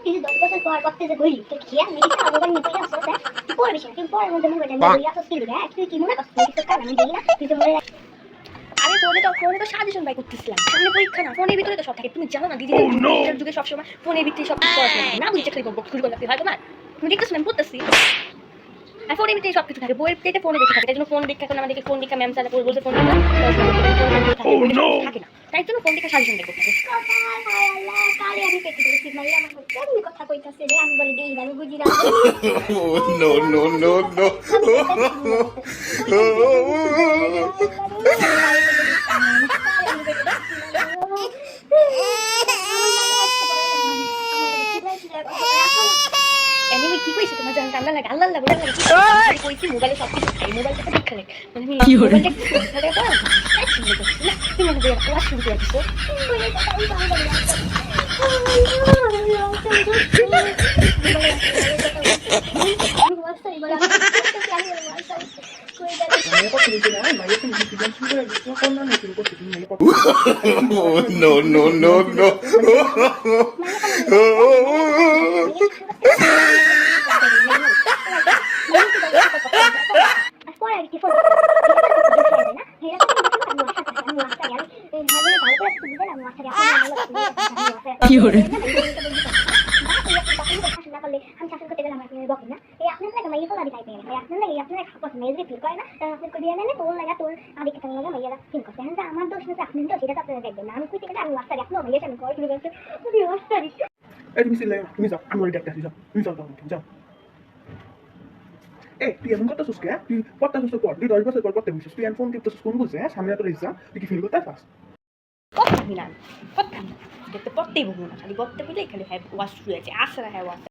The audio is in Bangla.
এই যে 10 বছর পর করতে যে গইলি তো কি আর মেয়ে তো মোবাইল নিয়ে পড়ে আসছে তুই পড়বি না তুই পড়ার মধ্যে মোবাইল নিয়ে পড়ে আসছিস কি রে তুই কি মনে করছিস কিছু কাজ আমি দেই না তুই তো মনে আরে ফোনে তো সাজেশন বাই করতেছিলাম সামনে পরীক্ষা না ফোনের ভিতরে তো সব থাকে তুমি জানো না ডিজিটাল যুগে সব সময় ফোনের ভিতরে সব কিছু পড়াশোনা না বুঝতে খালি বক শুরু করতে হয় তোমার তুমি দেখতেছ না আমি পড়তেছি আর ফোনের ভিতরে সব কিছু থাকে বইয়ের থেকে ফোনে বেশি থাকে তাই জন্য ফোন দীক্ষা করে আমাদেরকে ফোন দীক্ষা ম্যাম স্যার বলছে ফোন থাকে না তাই জন্য ফোন দীক্ষা সাজেশন বাই করতে কালে আমি পেতে দিয়েছি মাইয়া আমার কেমনি কথা কইতাছে রে আমি বলে দেই আমি বুঝি না no, no, no, no. Enemy কি কইছে তোমার জান কান্না লাগে আল্লাহ বলে লাগে কইছি মোবাইলে সব কিছু খাই মোবাইলটা দেখে লে মানে আমি মোবাইলটা ধরে দাও তুমি মনে করে ওয়াশ শুরু করে দিছো No, no, no, no. আমি শাসন করতে গেলে আমার বকেন না এই আপনার লাগে মাইয়া ফলা দিতে পারে আপনার লাগে আপনার খাপত মেজে ফিল করে না আপনি কই দিয়ে নেন তোর লাগা তোর আদি কথা লাগা মাইয়া ফিল করতে হ্যাঁ আমার দোষ না আপনি তো সেটা আপনারা দেখবেন না আমি কইতে গেলে আমি ওয়াস্তারি আপনি মাইয়া আমি কই শুরু করতে তুমি ওয়াস্তারি এই তুমি সিলে তুমি যাও আমি ওই ডাক্তার যাও তুমি যাও যাও এই তুই এমন কথা শুসকে তুই পড়তে শুসকে পড় তুই 10 বছর পর পড়তে বসছিস তুই ফোন টিপতেছিস কোন বুঝছে সামনে তো এক্সাম তুই কি ফিল করতে পারছ কথা না দেখতে পড়তেই বলবো না খালি পড়তে বলে খালি হ্যাঁ ওয়াশ শুয়ে আছে আসরা হ্যাঁ ওয়াশ